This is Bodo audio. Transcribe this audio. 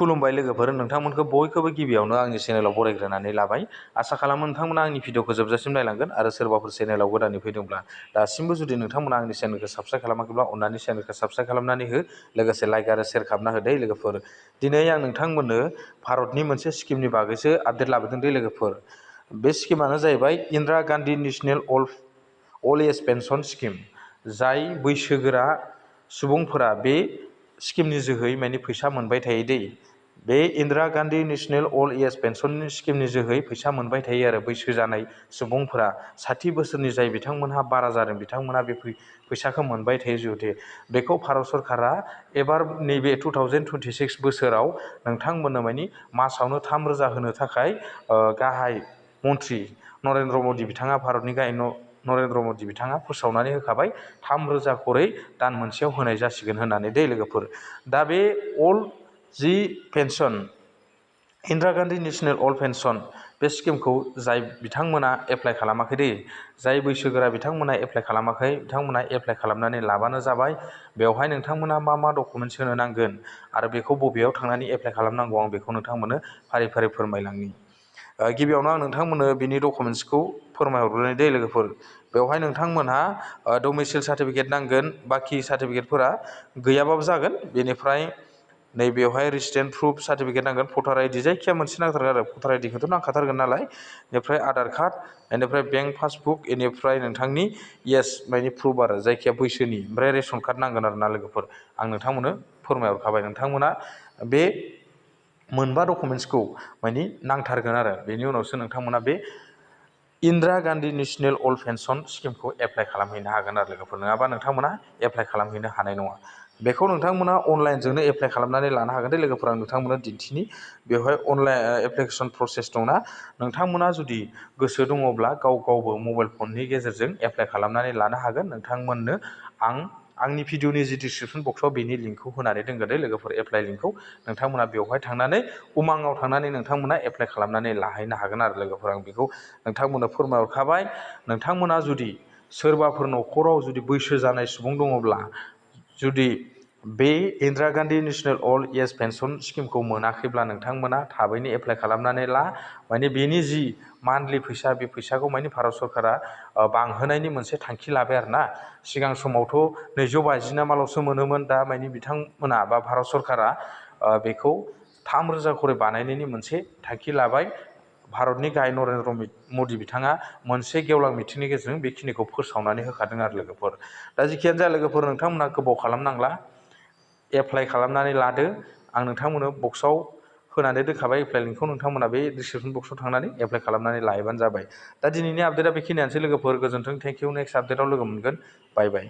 खुलुमबाय लोगोफोर, नोंथांमोनखौ बयखौबो गिबियावनो आंनि चेनेलाव बरायग्रोनानै लाबाय। आसा खालामो नोंथांमोना आंनि भिडिअखौ जोबजासिम नायलांगोन आरो सोरबाफोर चेनेलाव गोदानै फैदोंब्ला दासिमबो जुदि नोंथांमोना आंनि चेनेलखौ साबस्क्राइब खालामाखैब्ला अन्नानै चेनेलखौ साबस्क्राइब खालामनानै हो, लोगोसे लाइक आरो शेयार खालामना हो दे लोगोफोर। दिनै आं नोंथांमोननो भारतनि मोनसे स्किमनि बागैसो आपडेट लाबोदों दे लोगोफोर। बे स्किमानो जाहैबाय इन्दिरा गान्धी नेशनेल अल्ड एज पेन्सन स्किम। जाय बैसोगोरा सुबुंफोरा बे स्किमनि जोहै माने फैसा मोनबाय थायो दै। बे इन्दिरा गान्धी नेशनेल अल्ड एज पेन्सन स्किमनि जोहै फैसा मोनबाय थायो आरो बैसो जानाय सुबुंफोरा 60 बोसोरनि जाय बिथांमोनहा बारा जादों बिथांमोनहा बे फैसाखौ मोनबाय थायो जुदि। बेखौ भारत सरकारा एबार नैबे 2026 बोसोराव नोंथांमोननो माने मासावनो 3,000 होनो थाखाय गाहाय मन्त्रि नरेन्द्र मदि बिथाङा, भारतनि गाहाय नरेन्द्र मदि बिथाङा फोसावनानै होखाबाय 3,000 खरै दान मोनसेयाव होनाय जासिगोन होननानै दै लोगोफोर। दा बे अल्ड जि पेन्सन इन्दिरा गान्धी नेशनेल अल्ड पेन्सन बे स्किमखौ जाय बिथांमोना एप्लाइ खालामाखै दै, जाय बैसोगोरा बिथांमोना एप्लाइ खालामाखै बिथांमोना एप्लाइ खालामनानै लाबानो जाबाय। बेवहाय नोंथांमोना मा डकुमेन्ट्स होनो नांगोन आरो बेखौ बबेयाव थांनानै एप्लाइ खालामनांगौ आं बेखौ नोंथांमोननो फारि फारि फोरमायलांनि। गिबियावनो आं नोंथांमोननो बिनि डकुमेन्ट्सखौ फोरमायहरग्रोनाय दे लोगोफोर। बेवहाय नोंथांमोनहा डमिसाइल सार्टिफिकेट नांगोन, बाखि सार्टिफिकेटफोरा गैयाबाबो जागोन। बेनिफ्राय नैबेवहाय रेसिडेन्ट प्रुफ सार्टिफिकेट नांगोन, भटार आइडि जायखिया मोनसे नांथारगोन आरो भटार आइडिखौथ' नांखाथारगोन नालाय। बेनिफ्राय आधार कार्ड, बेनिफ्राय बेंक पासबुक, बेनिफ्राय नोंथांनि माने प्रुफ आरो जायखिया बैसोनि, ओमफ्राय रेसन कार्ड नांगोन आरो ना लोगोफोर। आं नोंथांमोननो फोरमायहरखाबाय नोंथांमोना बे मोनबा डकुमेन्ट्सखौ माने नांथारगोन आरो। बेनि उनावसो नोंथांमोना बे इन्दिरा गान्धी नेशनेल अल्ड पेन्सन स्किमखौ एप्लाइ खालामहैनो हागोन आरो लोगोफोर। नङाबा नोंथांमोना एप्लाइ खालामहैनो हानाय नङा। बेखौ नोंथांमोना अनलाइनजोंनो एप्लाइ खालामनानै लानो हागोन दे लोगोफोर। आं नोंथांमोना दिन्थिनि बेवहाय अनलाइन एप्लिकेसन प्रसेस दंना। नोंथांमोना जुदि गोसो दङब्ला गावबो मबाइल फननि गेजेरजों एप्लाइ खालामनानै लानो हागोन। नोंथांमोननो आंनि भिडिअनि जि डिसक्रिपसन बक्सआव बेनि लिंकखौ होनानै दोनगोन दे लोगोफोर, एप्लाइ लिंकखौ। नोंथांमोना बेवहाय थांनानै उमांआव थांनानै नोंथांमोना एप्लाइ खालामनानै लाहैनो हागोन आरो लोगोफोर। आं बेखौ नोंथांमोननो फोरमायहरखाबाय। नोंथांमोना जुदि सोरबाफोर न'खराव जुदि बैसो जानाय सुबुं दङब्ला, जुदि बे इन्दिरा गान्धी नेशनेल अल्ड एज पेन्सन स्किमखौ मोनाखैब्ला नोंथांमोना थाबैनो एप्लाइ खालामनानै ला। माने बेनि जि मान्थलि फैसा, बे फैसाखौ माने भारत सरकारा बांहोनायनि मोनसे थांखि लाबाय आरो ना। सिगां समावथ' 250 ना माल'सो मोनोमोन। दा माने बिथांमोना बा भारत सरकारा बेखौ 3,000 खरै बानायनायनि मोनसे थांखि लाबाय। भारतनि गाहाय नरेन्द्र मदि बिथाङा मोनसे गेवलां मिटिंनि गेजेरजों बेखिनिखौ फोसावनानै होखादों आरो लोगोफोर। दा जेखियानो जाया लोगोफोर, नोंथांमोना गोबाव खालामनांला, एप्लाइ खालामनानै लादो। आं नोंथांमोननो बक्सआव होनानै दोनखाबाय एप्लाइ लिंकखौ। नोंथांमोना बे डिसक्रिपसन बक्सआव थांनानै एप्लाइ खालामनानै लायोबानो जाबाय। दा दिनैनि आपडेटआ बेखिनियानोसै लोगोफोर। गोजोन्थों, थेंक इउ। नेक्स्ट आपडेटआव लोगो मोनगोन। बाय बाय।